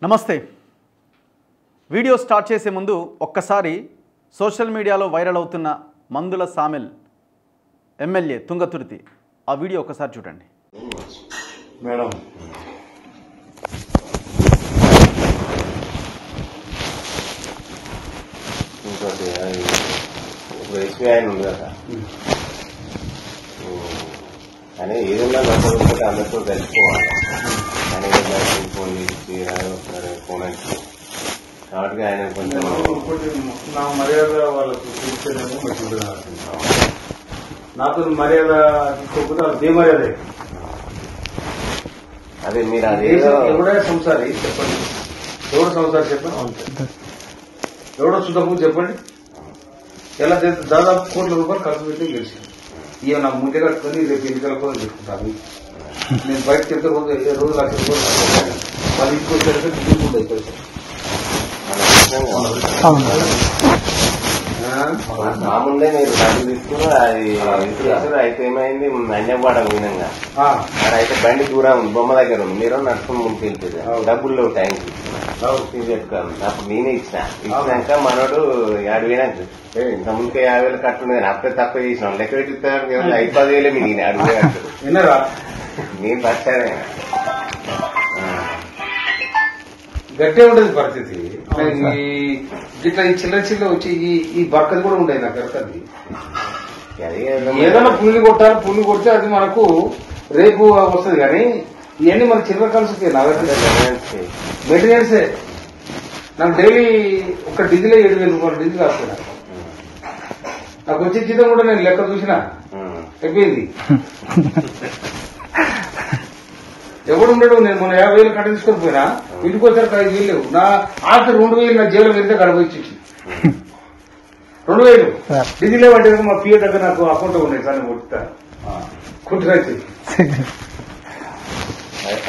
నమస్తే. Video start చేసే ముందు ఒక్కసారి సోషల్ మీడియాలో వైరల్ అవుతున్న మందుల సామెల్ ఎమ్మెల్యే తుంగతుర్తి ఆ వీడియో ఒకసారి చూడండి. మేడం ఇంకోటి ఇప్పుడు ఎస్బీఐ ఉంది కదా అని ఏదైనా నచ్చకపోతే అందరితో కలిసిపోవాలి అని ఫోన్ చేసి ఫోన్ అంటే కాబట్టి ఆయన కొంచెం నా మర్యాద వాళ్ళకు చూస్తేనేమో మంచిగా నాకు మర్యాద తీసుకోకపోతే అది దేమర్యాదే. అదే మీరు అది ఎవడే సంసారి చెప్పండి, ఎవడు సంసారి చెప్పండి, ఎవడో చుట్టము చెప్పండి. ఎలా దాదాపు కోట్ల రూపాయలు ఖర్చు పెట్టి గెలిచింది. ఇక నా ముందే కట్టుకొని రేపు ఎన్నికల కోసం చెప్పుకుంటాను. నేను బయటకు వెళ్తే రోజు లక్ష రూపాయలు వాళ్ళు ఇంటికి వచ్చేసరికి తీసుకుంటాయి పైసలు. మామూలుగా మీరు డబ్బులు తీసుకుని అది అయితే ఏమైంది అన్యపాడ వినంగా అయితే బండి దూరం ఉంది, బొమ్మ దగ్గర ఉంది, మీరు నడుచుకుని ముందుకు వెళ్తుంది డబ్బులు లేవు టైంకి తీసుకెట్టుకోవాలి. అప్పుడు నేనే ఇచ్చినాక మనోడు 50 వేలకు ఇంత ముందుకే 50,000 కట్టుండేది అప్పుడే తక్కువ చేసినాం లెక్క పెట్టి 5-10 మీ నేను అడిగే నేను పట్టానే గట్టే ఉండేది పరిస్థితి. ఇట్లా ఈ చిల్లర వచ్చి ఈ బక్కది కూడా ఉండేది నాకు గరకది. ఏదైనా పుల్లి కొట్టాలి, పుల్లి కొడితే అది మనకు రేపు వస్తుంది. కానీ ఇవన్నీ మన చిల్లర కలిసి మెటీరియల్సే. నాకు డైలీ ఒక డీజిలే 7,000 రూపాయలు డీజిల్ కాస్తున్నా. నాకు వచ్చే జీతం కూడా నేను లెక్క చూసినా అయిపోయింది. ఎవడు ఉండడు. నేను మొన్న 50,000 కట్ట తీసుకొని పోయినా ఇంటికి వచ్చారు 5,000 లేవు. నా ఆఖరి 2,000 నా జైలు వెళ్తే గడపోయి 2,000 డీజిల్ లేవంటే మా పిఏ దగ్గర నాకు అకౌంట్ ఉన్నాయి సార్ కొట్టుతా కుట్రైతే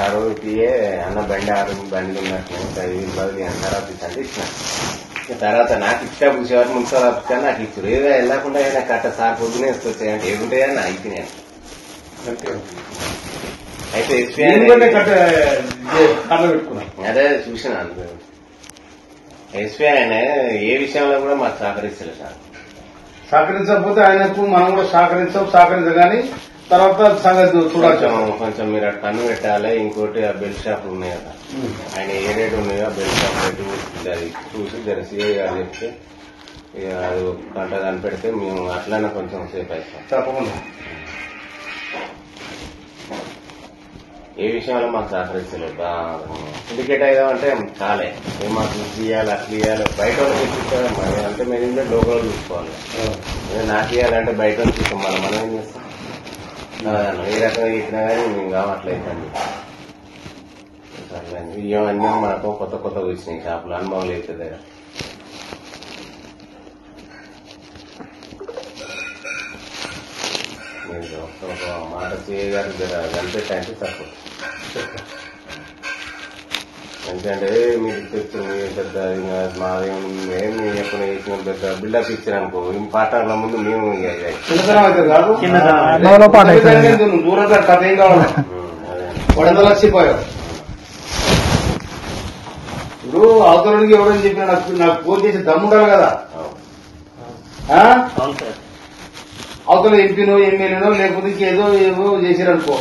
ఆ రోజు పిఏ అన్న బండి బండి ఉన్నట్టు 5,000 బదులు తర్వాత అంటే ఇచ్చిన తర్వాత నాకు ఇచ్చా పూసేవారు మున్సిపల్ ఆఫీస్ నాకు ఇచ్చారు. ఏదో వెళ్ళకుండా అయినా కట్ట సార్ పొద్దునే వచ్చాయంటే ఏముంటాయని అయిపోయినాయి. అయితే అదే చూసిన ఎస్బీఐ ఆయన ఏ విషయంలో కూడా మాకు సహకరిస్తలేదు సార్. సహకరించకపోతే ఆయనకు మనం కూడా సహకరించగాని తర్వాత సంగతి చూడాలి. కొంచెం మీరు అటు కన్ను పెట్టాలి. ఇంకోటి ఆ బెల్ట్ షాపులు ఉన్నాయి కదా, ఆయన ఏ రేటు ఉన్నాయో ఆ బెల్ట్ షాప్ రేటు అది చూసి జర సిఐ గారు చెప్తే ఇక అది గంట కనిపెడితే మేము అట్లనే కొంచెం సేఫ్ అవుతాం. తప్పకుండా ఏ విషయంలో మాకు సహకరిస్తలేదు. సిండికేట్ అయ్యామంటే చాలే మాకు ఇయ్యాలి అట్లా ఇవ్వాలి. బయట వాళ్ళు తెచ్చిస్తారు అంటే మేము లోకల్ చూసుకోవాలి. నాకు ఇవ్వాలంటే బయట వాళ్ళు చూస్తాం. మనం ఏం చేస్తాం ఏ రకంగా చెప్పినా కానీ మేము కావట్లేదండి. ఇవన్నీ మనకు కొత్త వచ్చినాయి షాపులు అనుభవం లేదు దగ్గర. మీరు ఒక మాట చేయగారు కనిపెట్టాయంటే తక్కువ. ఎందుకంటే మీరు చెప్తే పెద్ద మాదేం ఎప్పుడు వేసిన పెద్ద బిల్డప్ ఇచ్చారనుకో పార్ట్నర్ల ముందు మేము దూరంగా కథ ఏం కావాలి లక్షిపోయావు. ఇప్పుడు అవతలకి ఎవరని చెప్పినా నాకు ఫోన్ చేసి దమ్ముండాలి కదా. అవతల ఎంపీనో ఎమ్మెల్యేనో లేకపోతే ఇంకేదో ఏదో చేశారనుకో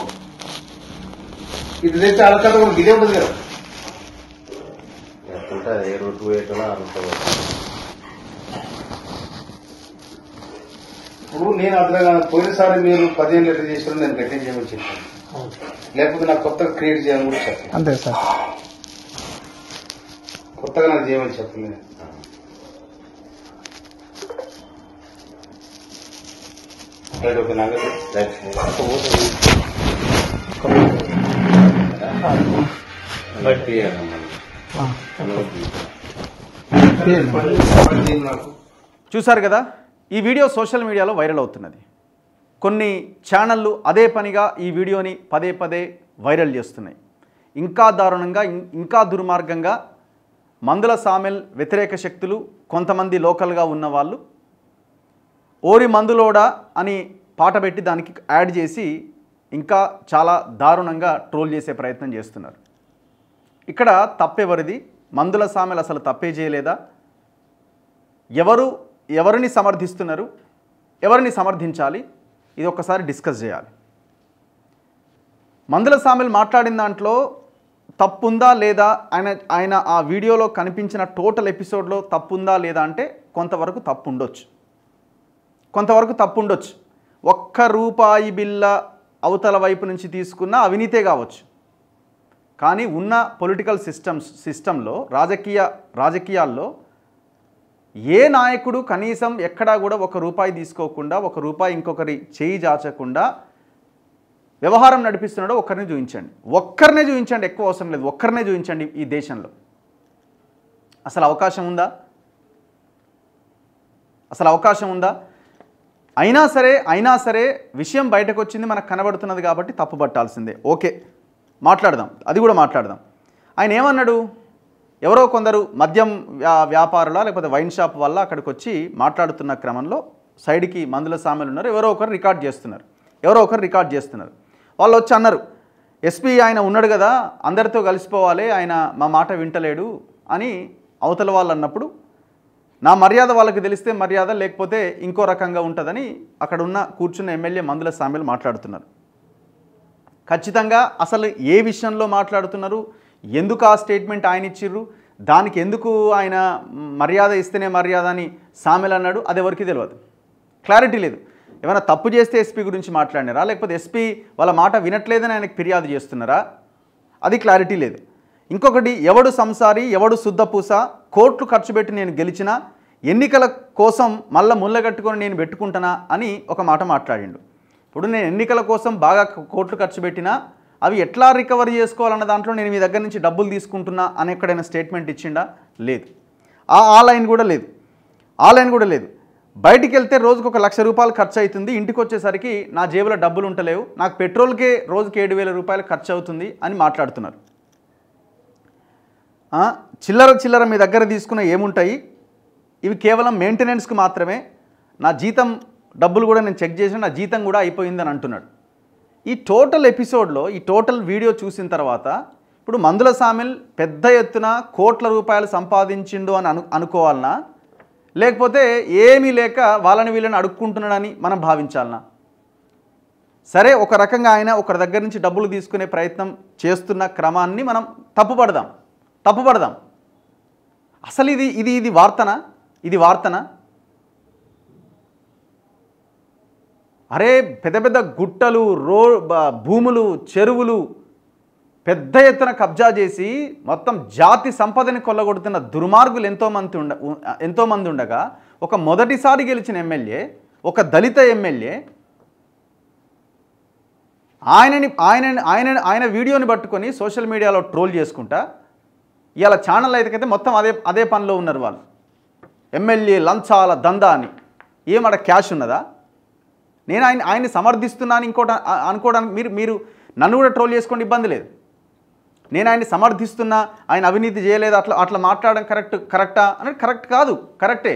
ఇది తెచ్చి అలకత కూడా గిదే ఉంటుంది కదా. ఏ రూట్ పోయేటో ఇప్పుడు నేను అట్లా పోయినసారి మీరు 15 లీటర్ చేసిన నేను గట్టిగా చేయమని చెప్పాను. లేకపోతే నాకు కొత్తగా క్రియేట్ చేయాలని కూడా చెప్పాను. అంతే సార్, కొత్తగా నాకు చేయమని చెప్పలేదు. చూశారు కదా, ఈ వీడియో సోషల్ మీడియాలో వైరల్ అవుతున్నది. కొన్ని ఛానళ్ళు అదే పనిగా ఈ వీడియోని పదే వైరల్ చేస్తున్నాయి. ఇంకా దారుణంగా ఇంకా దుర్మార్గంగా మందుల సామెల్ వ్యతిరేక శక్తులు కొంతమంది లోకల్గా ఉన్నవాళ్ళు ఓరి మందులోడా అని పాట పెట్టి దానికి యాడ్ చేసి ఇంకా చాలా దారుణంగా ట్రోల్ చేసే ప్రయత్నం చేస్తున్నారు. ఇక్కడ తప్పెవరిది? మందుల సామెలు అసలు తప్పే చేయలేదా? ఎవరిని సమర్థిస్తున్నారు, ఎవరిని సమర్థించాలి, ఇది ఒక్కసారి డిస్కస్ చేయాలి. మందుల సామెలు మాట్లాడిన దాంట్లో తప్పుందా లేదా, ఆయన ఆ వీడియోలో కనిపించిన టోటల్ ఎపిసోడ్లో తప్పుందా లేదా అంటే కొంతవరకు తప్పు ఉండొచ్చు, కొంతవరకు తప్పు ఉండొచ్చు. ₹1 బిల్ల అవతల వైపు నుంచి తీసుకున్న అవినీతే కావచ్చు. కానీ ఉన్న పొలిటికల్ సిస్టంలో రాజకీయాల్లో ఏ నాయకుడు కనీసం ఎక్కడా కూడా ₹1 తీసుకోకుండా ₹1 ఇంకొకరి చేయి జాచకుండా వ్యవహారం నడిపిస్తున్నాడో ఒక్కరినే చూపించండి. ఎక్కువ అవసరం లేదు, ఒక్కరినే చూపించండి ఈ దేశంలో. అసలు అవకాశం ఉందా? అయినా సరే విషయం బయటకు వచ్చింది, మనకు కనబడుతున్నది కాబట్టి తప్పు పట్టాల్సిందే. ఓకే, మాట్లాడదాం, అది కూడా మాట్లాడదాం. ఆయన ఏమన్నాడు? ఎవరో కొందరు మద్యం వ్యాపారుల లేకపోతే వైన్ షాప్ వల్ల అక్కడికి వచ్చి మాట్లాడుతున్న క్రమంలో సైడ్కి మందుల సామెలు ఉన్నారు, ఎవరో ఒకరు రికార్డ్ చేస్తున్నారు. వాళ్ళు వచ్చి అన్నారు, ఎస్పీ ఆయన ఉన్నాడు కదా, అందరితో కలిసిపోవాలి, ఆయన మా మాట వింటలేడు అని అవతల వాళ్ళు అన్నప్పుడు, నా మర్యాద వాళ్ళకి తెలిస్తే మర్యాద, లేకపోతే ఇంకో రకంగా ఉంటుందని అక్కడ ఉన్న కూర్చున్న ఎమ్మెల్యే మందుల సామెలు మాట్లాడుతున్నారు. ఖచ్చితంగా అసలు ఏ విషయంలో మాట్లాడుతున్నారు, ఎందుకు ఆ స్టేట్మెంట్ ఆయన ఇచ్చిర్రు, దానికి ఎందుకు ఆయన మర్యాద ఇస్తేనే మర్యాద అని సామెలు అన్నాడు, అది ఎవరికి తెలియదు, క్లారిటీ లేదు. ఏమైనా తప్పు చేస్తే ఎస్పీ గురించి మాట్లాడినారా, లేకపోతే ఎస్పీ వాళ్ళ మాట వినట్లేదని ఆయనకు ఫిర్యాదు చేస్తున్నారా, అది క్లారిటీ లేదు. ఇంకొకటి, ఎవడు సంసారి ఎవడు శుద్ధపూస, కోట్లు ఖర్చు పెట్టి నేను గెలిచినా ఎన్నికల కోసం మళ్ళీ ముళ్ళగట్టుకొని నేను పెట్టుకుంటానా అని ఒక మాట మాట్లాడిండు. ఇప్పుడు నేను ఎన్నికల కోసం బాగా కోట్లు ఖర్చు పెట్టినా అవి ఎట్లా రికవరీ చేసుకోవాలన్న దాంట్లో నేను మీ దగ్గర నుంచి డబ్బులు తీసుకుంటున్నా అని ఎక్కడైనా స్టేట్మెంట్ ఇచ్చిండా? లేదు. ఆ లైన్ కూడా లేదు. బయటికి వెళ్తే రోజుకు ₹1,00,000 ఖర్చు అవుతుంది, ఇంటికి వచ్చేసరికి నా జేబులో డబ్బులు ఉంటలేవు, నాకు పెట్రోల్కే రోజుకి ₹7,000 ఖర్చు అవుతుంది అని మాట్లాడుతున్నారు. చిల్లర మీ దగ్గర తీసుకున్న ఏముంటాయి, ఇవి కేవలం మెయింటెనెన్స్కి మాత్రమే, నా జీతం డబ్బులు కూడా నేను చెక్ చేసిన, నా జీతం కూడా అయిపోయిందని అంటున్నాడు. ఈ టోటల్ ఎపిసోడ్లో ఈ టోటల్ వీడియో చూసిన తర్వాత ఇప్పుడు మందుల సామెల్ పెద్ద ఎత్తున ₹1,00,000 సంపాదించిండు అని అనుకోవాలనా, లేకపోతే ఏమీ లేక వాళ్ళని వీళ్ళని అడుక్కుంటున్నాడని మనం భావించాలనా? సరే, ఒక రకంగా ఆయన ఒకరి దగ్గర నుంచి డబ్బులు తీసుకునే ప్రయత్నం చేస్తున్న క్రమాన్ని మనం తప్పుపడదాం. అసలు ఇది వార్తనా? అరే, పెద్ద గుట్టలు, భూములు, చెరువులు పెద్ద ఎత్తున కబ్జా చేసి మొత్తం జాతి సంపదని కొల్లగొడుతున్న దుర్మార్గులు ఎంతోమంది ఉండగా ఒక మొదటిసారి గెలిచిన ఎమ్మెల్యే, ఒక దళిత ఎమ్మెల్యే ఆయన వీడియోని పట్టుకొని సోషల్ మీడియాలో ట్రోల్ చేసుకుంటా, ఇవాళ ఛానల్ అయితే మొత్తం అదే పనిలో ఉన్నారు వాళ్ళు. ఎమ్మెల్యే లంచాల దందా అని. ఏమడ క్యాష్ ఉన్నదా? నేను ఆయన్ని సమర్థిస్తున్నాను అనుకోవడానికి మీరు నన్ను కూడా ట్రోల్ చేసుకోండి, ఇబ్బంది లేదు. నేను ఆయన్ని సమర్థిస్తున్నా, ఆయన అవినీతి చేయలేదు అట్లా మాట్లాడడం కరెక్టా అంటే కరెక్ట్ కాదు, కరెక్టే.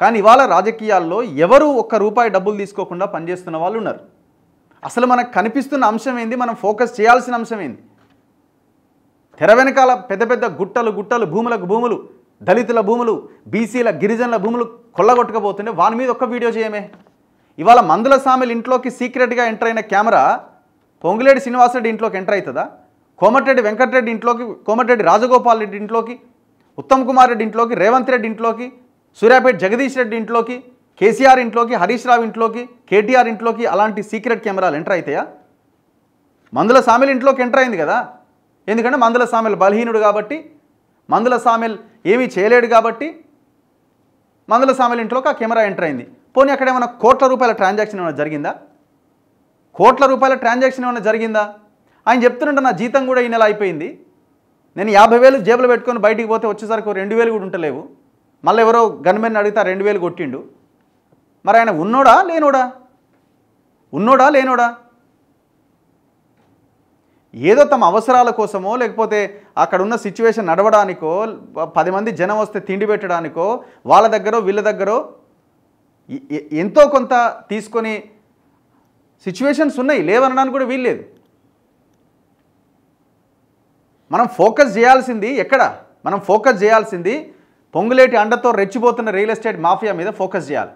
కానీ ఇవాళ రాజకీయాల్లో ఎవరు ₹1 డబ్బులు తీసుకోకుండా పనిచేస్తున్న వాళ్ళు ఉన్నారు. అసలు మనకు కనిపిస్తున్న అంశం ఏంది, మనం ఫోకస్ చేయాల్సిన అంశం ఏంది? తెర వెనకాల పెద్ద గుట్టలు, భూములు, దళితుల భూములు, బీసీల గిరిజనుల భూములు కొల్లగొట్టకపోతుంటే వాని మీద ఒక్క వీడియో చేయమే. ఇవాళ మందుల సామెల ఇంట్లోకి సీక్రెట్గా ఎంటర్ అయిన కెమెరా పొంగులేటి శ్రీనివాసరెడ్డి ఇంట్లోకి ఎంటర్ అవుతుందా? కోమటిరెడ్డి వెంకటరెడ్డి ఇంట్లోకి, కోమటిరెడ్డి రాజగోపాల్ రెడ్డి ఇంట్లోకి, ఉత్తమ్ కుమార్ రెడ్డి ఇంట్లోకి, రేవంత్ రెడ్డి ఇంట్లోకి, సూర్యాపేట జగదీష్ రెడ్డి ఇంట్లోకి, కేసీఆర్ ఇంట్లోకి, హరీష్ రావు ఇంట్లోకి, కేటీఆర్ ఇంట్లోకి అలాంటి సీక్రెట్ కెమెరాలు ఎంటర్ అవుతాయా? మందుల సామెల ఇంట్లోకి ఎంటర్ అయింది కదా. ఎందుకంటే మందుల సామెల్ బలహీనుడు కాబట్టి, మందుల సామెల్ ఏమీ చేయలేడు కాబట్టి మందుల సామెల ఇంట్లోకి ఆ కెమెరా ఎంటర్ అయింది. పోనీ అక్కడ ఏమైనా ₹1,00,000 ట్రాన్సాక్షన్ ఏమైనా జరిగిందా? ట్రాన్సాక్షన్ ఏమైనా జరిగిందా? ఆయన చెప్తున్నట్టు నా జీతం కూడా ఈ నెల అయిపోయింది, నేను 50,000 జేబులో పెట్టుకొని బయటికి పోతే వచ్చేసరికి 2,000 కూడా ఉంటలేవు, మళ్ళీ ఎవరో గన్మెన్ అడిగితే 2,000 కొట్టిండు. మరి ఆయన ఉన్నోడా లేనోడా? ఏదో తమ అవసరాల కోసమో, లేకపోతే అక్కడ ఉన్న సిచ్యువేషన్ నడవడానికో, 10 మంది జనం వస్తే తిండి పెట్టడానికో, వాళ్ళ దగ్గర వీళ్ళ దగ్గర ఎంతో కొంత తీసుకొని సిచ్యువేషన్స్ ఉన్నాయి, లేవనడానికి కూడా వీల్లేదు. మనం ఫోకస్ చేయాల్సింది ఎక్కడ? మనం ఫోకస్ చేయాల్సింది పొంగులేటి అండతో రెచ్చిపోతున్న రియల్ ఎస్టేట్ మాఫియా మీద ఫోకస్ చేయాలి.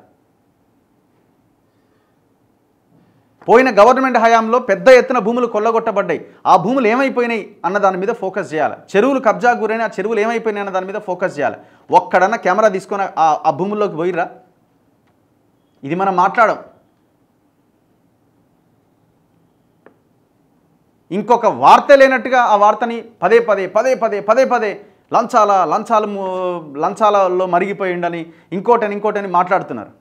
పోయిన గవర్నమెంట్ హయాంలో పెద్ద ఎత్తున భూములు కొల్లగొట్టబడ్డాయి. ఆ భూములు ఏమైపోయినాయి అన్న దాని మీద ఫోకస్ చేయాలి. చెరువులు కబ్జా గురైన ఆ చెరువులు ఏమైపోయినాయి అన్న దాని మీద ఫోకస్ చేయాలి. ఒక్కడన్నా కెమెరా తీసుకొని ఆ భూముల్లోకి పోయిర్రా? ఇది మనం మాట్లాడం. ఇంకొక వార్త లేనట్టుగా ఆ వార్తని పదే పదే లంచాలలో మరిగిపోయిండని ఇంకోటని మాట్లాడుతున్నారు.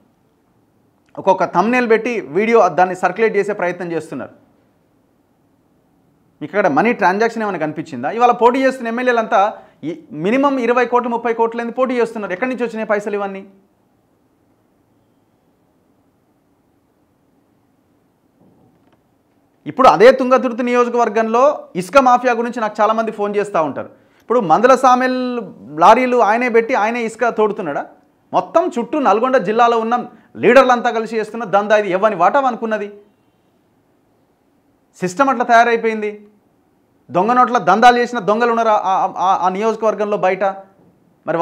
ఒక్కొక్క థంబ్నెయిల్ పెట్టి వీడియో దాన్ని సర్క్యులేట్ చేసే ప్రయత్నం చేస్తున్నారు. ఇక్కడ మనీ ట్రాన్సాక్షన్ ఏమైనా కనిపించిందా? ఇవాళ పోటీ చేస్తున్న ఎమ్మెల్యేలంతా మినిమం 20 కోట్లు 30 కోట్ల పోటీ చేస్తున్నారు. ఎక్కడి నుంచి వచ్చినాయి పైసలు ఇవన్నీ? ఇప్పుడు అదే తుంగతుర్తి నియోజకవర్గంలో ఇసుక మాఫియా గురించి నాకు చాలామంది ఫోన్ చేస్తూ ఉంటారు. ఇప్పుడు మందుల సామెల్ లారీలు ఆయనే పెట్టి ఆయనే ఇసుక తోడుతున్నాడా? మొత్తం చుట్టూ నల్గొండ జిల్లాలో ఉన్న లీడర్లంతా కలిసి చేస్తున్న దందా ఇది. ఎవరిని వాటా అనుకున్నది? సిస్టమ్ అట్లా తయారైపోయింది. దొంగ నోట్ల దందాలు చేసిన దొంగలు ఉన్నారు ఆ నియోజకవర్గంలో బయట. మరి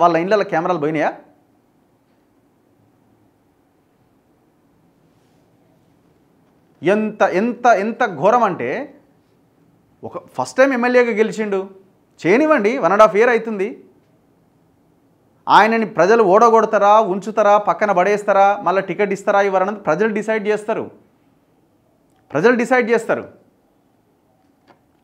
వాళ్ళ ఇండ్ల కెమెరాలు పోయినాయా? ఎంత ఎంత ఎంత ఘోరం అంటే, ఫస్ట్ టైం ఎమ్మెల్యేగా గెలిచిండు, చేయనివ్వండి, 1.5 year అవుతుంది. ఆయనని ప్రజలు ఓడగొడతారా, ఉంచుతారా, పక్కన పడేస్తారా, మళ్ళీ టికెట్ ఇస్తారా ఇవ్వరన్నది ప్రజలు డిసైడ్ చేస్తారు.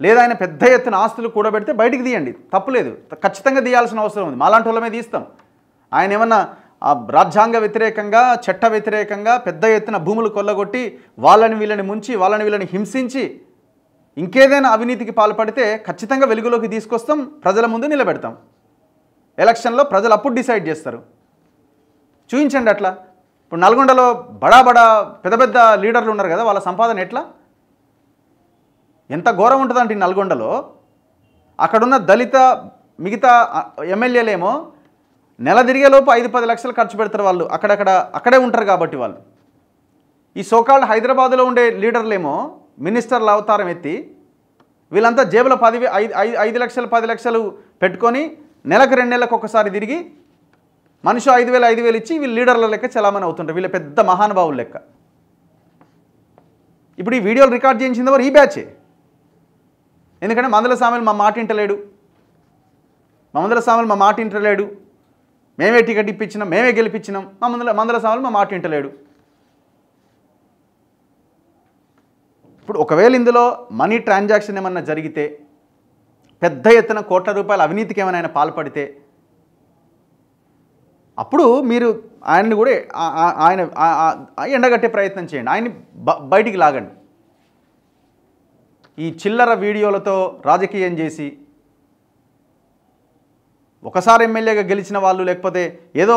లేదా ఆయన పెద్ద ఎత్తున ఆస్తులు కూడబెడితే బయటికి తీయండి, తప్పులేదు, ఖచ్చితంగా తీయాల్సిన అవసరం ఉంది. మాలాంటి వాళ్ళమే తీస్తాం. ఆయన ఏమన్నా రాజ్యాంగ వ్యతిరేకంగా, చట్ట వ్యతిరేకంగా పెద్ద ఎత్తున భూములు కొల్లగొట్టి వాళ్ళని వీళ్ళని ముంచి వాళ్ళని వీళ్ళని హింసించి ఇంకేదైనా అవినీతికి పాల్పడితే ఖచ్చితంగా వెలుగులోకి తీసుకొస్తాం, ప్రజల ముందు నిలబెడతాం. ఎలక్షన్లో ప్రజలు అప్పుడు డిసైడ్ చేస్తారు. చూపించండి అట్లా. ఇప్పుడు నల్గొండలో బడా పెద్ద పెద్ద లీడర్లు ఉన్నారు కదా, వాళ్ళ సంపాదన ఎట్లా, ఎంత ఘోరం ఉంటుందంటే నల్గొండలో అక్కడున్న దళిత మిగతా ఎమ్మెల్యేలేమో నెల తిరిగేలోపు 5-10 లక్షలు ఖర్చు పెడతారు. వాళ్ళు అక్కడే ఉంటారు కాబట్టి వాళ్ళు. ఈ సోకాల్డ్ హైదరాబాద్లో ఉండే లీడర్లేమో మినిస్టర్ల అవతారం ఎత్తి వీళ్ళంతా జేబులో 5 లక్షలు 10 లక్షలు పెట్టుకొని నెలకు 2 నెలలకు ఒకసారి తిరిగి మనిషి 5,000 ఇచ్చి వీళ్ళు లీడర్ల లెక్క చలామణి అవుతుంటారు. వీళ్ళ పెద్ద మహానుభావుల లెక్క. ఇప్పుడు ఈ వీడియోలు రికార్డ్ చేయించింది వారు ఈ బ్యాచే. ఎందుకంటే మందుల సామెలు మా మాట ఇంటలేడు, మేమే టికెట్ ఇప్పించినాం, మేమే గెలిపించినాం, మందుల సామెలు మా మాట ఇంటలేడు. ఇప్పుడు ఒకవేళ ఇందులో మనీ ట్రాన్సాక్షన్ ఏమన్నా జరిగితే, పెద్ద ఎత్తున కోట్ల రూపాయల అవినీతికి ఏమైనా పాల్పడితే, అప్పుడు మీరు ఆయన్ని కూడా ఆయన ఎండగట్టే ప్రయత్నం చేయండి, ఆయన్ని బయటికి లాగండి. ఈ చిల్లర వీడియోలతో రాజకీయం చేసి ఒకసారి ఎమ్మెల్యేగా గెలిచిన వాళ్ళు, లేకపోతే ఏదో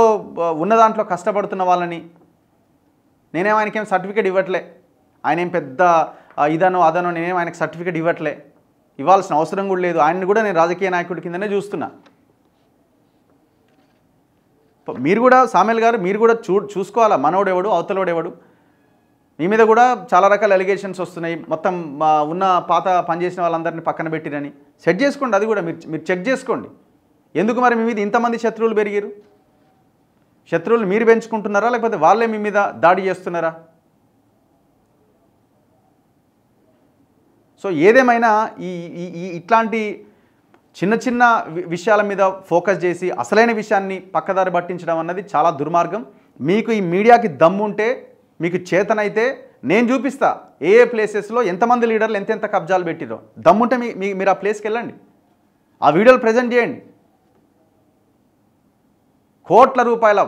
ఉన్న దాంట్లో కష్టపడుతున్న వాళ్ళని, నేనేం ఆయనకేం సర్టిఫికేట్ ఇవ్వట్లే, ఆయన ఏం పెద్ద ఇదనో అదనో నేనేం ఆయనకు సర్టిఫికేట్ ఇవ్వట్లే, ఇవ్వాల్సిన అవసరం కూడా లేదు, ఆయన్ని కూడా నేను రాజకీయ నాయకుడి కిందనే చూస్తున్నా. మీరు కూడా సామెల్ గారు, మీరు కూడా చూసుకోవాలా, మనోడెవడు అవతలోడెవడు. మీ మీద కూడా చాలా రకాల ఎలిగేషన్స్ వస్తున్నాయి. మొత్తం ఉన్న పాత పనిచేసిన వాళ్ళందరినీ పక్కన పెట్టిరని సెట్ చేసుకోండి. అది కూడా మీరు చెక్ చేసుకోండి. ఎందుకు మరి మీ మీద ఇంతమంది శత్రువులు పెరిగారు? శత్రువులు మీరు పెంచుకుంటున్నారా, లేకపోతే వాళ్ళే మీ మీద దాడి చేస్తున్నారా? సో ఏదేమైనా ఇట్లాంటి చిన్న చిన్న విషయాల మీద ఫోకస్ చేసి అసలైన విషయాన్ని పక్కదారి పట్టించడం అన్నది చాలా దుర్మార్గం. మీకు ఈ మీడియాకి దమ్ముంటే, మీకు చేతనైతే నేను చూపిస్తా ఏ ప్లేసెస్లో ఎంతమంది లీడర్లు ఎంతెంత కబ్జాలు పెట్టిరో. దమ్ముంటే మీరు ఆ ప్లేస్కి వెళ్ళండి, ఆ వీడియోలు ప్రజెంట్ చేయండి. కోట్ల రూపాయల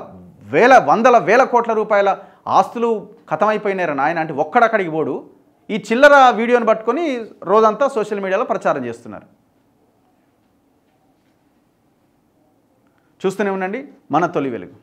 వందల వేల కోట్ల రూపాయల ఆస్తులు ఖతమైపోయినారు నాయన అంటే ఒక్కడక్కడికి పోడు. ఈ చిల్లర వీడియోని పట్టుకొని రోజంతా సోషల్ మీడియాలో ప్రచారం చేస్తున్నారు. చూస్తూనే ఉండండి మన తొలి వెలుగు.